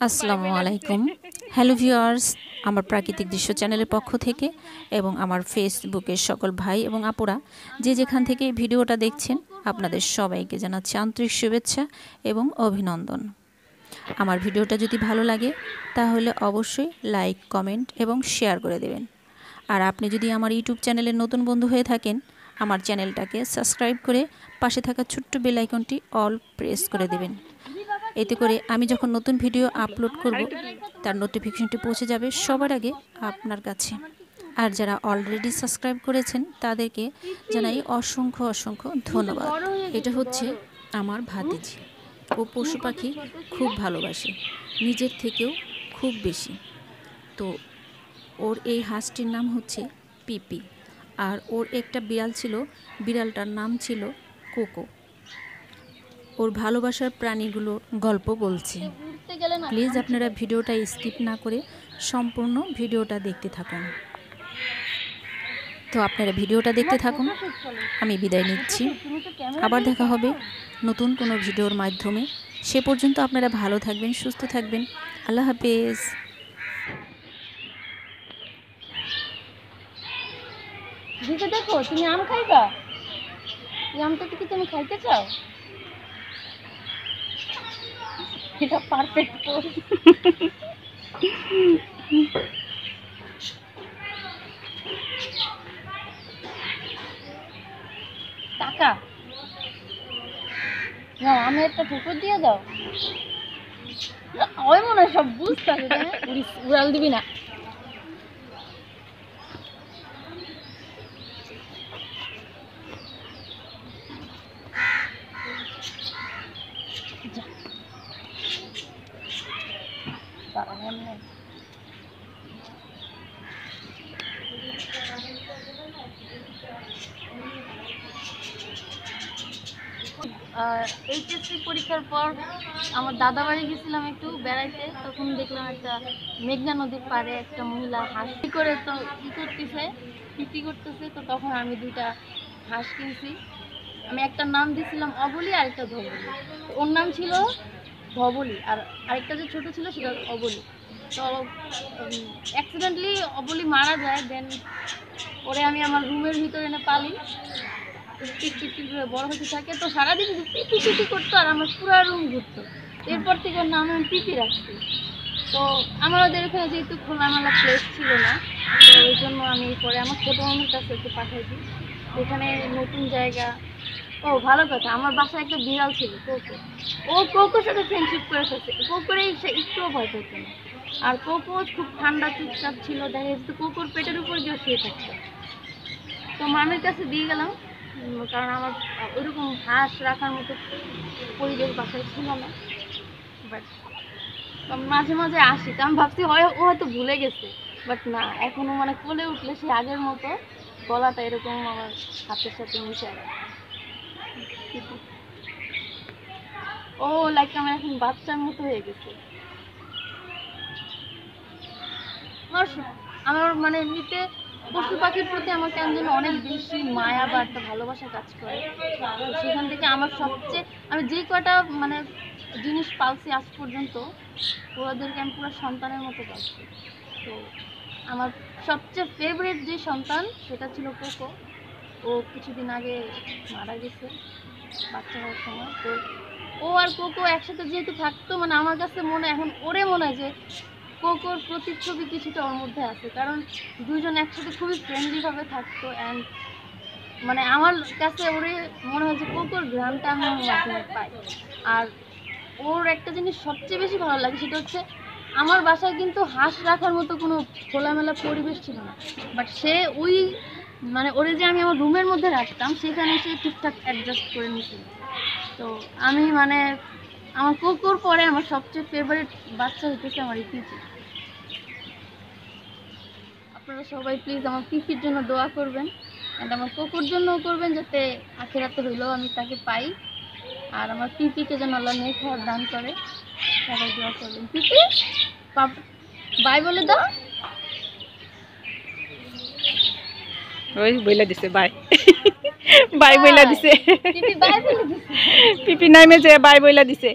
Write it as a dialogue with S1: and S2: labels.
S1: আসসালামু আলাইকুম। Hello viewers, আমার প্রাকৃতিক দৃশ্য চ্যানেলের পক্ষ থেকে এবং আমার ফেসবুকের সকল ভাই এবং আপুরা যে যেখান থেকে ভিডিওটা দেখছেন, আপনাদের সবাইকে জানাচ্ছি আন্তরিক শুভেচ্ছা এবং অভিনন্দন। আমার ভিডিওটা যদি ভালো লাগে তাহলে অবশ্যই লাইক, কমেন্ট এবং শেয়ার করে দেবেন। আর আপনি যদি আমার ইউটিউব চ্যানেলের নতুন বন্ধু হয়ে থাকেন, আমার চ্যানেলটাকে সাবস্ক্রাইব করে পাশে থাকা ছোট্ট বেল আইকনটি অল প্রেস করে দেবেন। এতে করে আমি যখন নতুন ভিডিও আপলোড করব তার নোটিফিকেশনটি পৌঁছে যাবে সবার আগে আপনার কাছে। আর যারা অলরেডি সাবস্ক্রাইব করেছেন তাদেরকে জানাই অসংখ্য অসংখ্য ধন্যবাদ। এটা হচ্ছে আমার ভাতিজি। ও পশু পাখি খুব ভালোবাসে, নিজের থেকেও খুব বেশি। তো ওর এই হাঁসটির নাম হচ্ছে পিপি। আর ওর একটা বিড়াল ছিল, বিড়ালটার নাম ছিল কোকো। ওর ভালোবাসার প্রাণীগুলোর গল্প বলছি। প্লিজ আপনারা ভিডিওটা স্কিপ না করে সম্পূর্ণ ভিডিওটা দেখতে থাকুন। তো আপনারা ভিডিওটা দেখতে থাকুন, আমি বিদায় নিচ্ছি। আবার দেখা হবে নতুন কোনো ভিডিওর মাধ্যমে। সে পর্যন্ত আপনারা ভালো থাকবেন, সুস্থ থাকবেন। আল্লাহ হাফেজ।
S2: দেখো, তুমি আম খাইবা? এই আমটা কি তুমি খাইতে চাও? এটা পারফেক্ট পোজ। টাকা নাও, আমি একটা ঠুকুর দিয়ে দাও। ওই মনে হয় সব বুঝতে হবে, উড়াল দিবি না। এইচএসসি পরীক্ষার পর আমার দাদা বাড়ি গেছিলাম একটু বেড়াইতে, তখন দেখলাম একটা মেঘনা নদীর পাড়ে একটা মহিলা হাঁস করে তো করতেছে, পিপি করতেছে। তো তখন আমি দুইটা হাঁস কিনছি। আমি একটা নাম দিয়েছিলাম অবলি আর একটা ধবলি। ওর নাম ছিল ধবলি আর আরেকটা যে ছোট ছিল সেটা অবলি। তো অ্যাক্সিডেন্টলি অবলি মারা যায়। দেন ওরে আমি আমার রুমের ভিতরে এনে পালি, টিকটিক করে বড় হতে থাকে। তো সারাদিন পিপি পিপি করতো আর আমার পুরো রুম ঘুরতো। এরপর থেকে ওর নাম আমি পিপি রাখছি। তো আমাদের এখানে যেহেতু খোলামেলা প্লেস ছিল না, তো ওই জন্য আমি পরে আমার ছোটো মামির কাছে একটু পাঠাই দিই। এখানে নতুন জায়গা। ও ভালো কথা, আমার বাসায় একটা বিড়াল ছিল কোকো। ও কোকোর সাথে ফ্রেন্ডশিপ করে ফেলছে। কোকোরে সে একটুও ভয় পেত না। আর কোকো খুব ঠান্ডা চুপচাপ ছিল, দেখা যাচ্ছে কোকোর পেটের উপর গিয়ে শুয়ে থাকতো। তো মামির কাছে দিয়ে গেলাম, কারণ আমার ওইরকম হাঁস রাখার মতো পরিবেশ বাসায় ছিল না। বাট মাঝে মাঝে আসি, তো আমি ভাবছি ও হয়তো ভুলে গেছে। বাট না, এখনো মানে কোলে উঠলে সে আগের মতো গলাটা এরকম আমার হাতের সাথে মিশে যায়। ও লাইক আমার এখন বাচ্চার মতো হয়ে গেছে। আমার মানে এমনিতে পশু পাখির প্রতি আমার কেন যেন অনেক বেশি মায়া বা একটা ভালোবাসা কাজ করে। সেখান থেকে আমার সবচেয়ে আমি যে কয়টা মানে জিনিস পালছি আজ পর্যন্ত, ওদেরকে আমি পুরো সন্তানের মতো পালছি। তো আমার সবচেয়ে ফেভারিট যে সন্তান সেটা ছিল কোকো। ও কিছুদিন আগে মারা গেছে বাচ্চা হওয়ার সময়। তো ও আর কোকো একসাথে যেহেতু থাকতো, মানে আমার কাছে মনে এখন ওরে মনে হয় যে কোকোর প্রতিচ্ছবি কিছুটা ওর মধ্যে আছে, কারণ দুইজন একসাথে খুবই ফ্রেন্ডলিভাবে থাকতো। অ্যান্ড মানে আমার কাছে ওরে মনে হয় যে কোকোর ঘ্রাণটা আমি ওর মাধ্যমে পাই। আর ওর একটা জিনিস সবচেয়ে বেশি ভালো লাগে, সেটা হচ্ছে আমার বাসায় কিন্তু হাঁস রাখার মতো কোনো খোলামেলা পরিবেশ ছিল না। বাট সে ওই মানে ওরে যে আমি আমার রুমের মধ্যে রাখতাম সেখানে সে ঠিকঠাক অ্যাডজাস্ট করে নিয়েছিল। তো আমি মানে আমার কোকোর পরে আমার সবচেয়ে ফেভারিট বাচ্চা হইতেছে আমার এই পিপি। আপনারা সবাই প্লিজ আমার পিপির জন্য দোয়া করবেন, অ্যান্ড আমার কোকোর জন্যও করবেন, যাতে আখেরাতে হইলেও আমি তাকে পাই। আর আমার পিপিকে যেন আল্লাহ নেক হওয়ার দান করে, সবাই দোয়া করবেন। পিপি বাই বলে দাও।
S3: ওই বইলা দিছে বাই। বাই বইলা দিছে।
S2: পিপি বাই বলে দিছে।
S3: পিপি নামে যে বাই বইলা দিছে।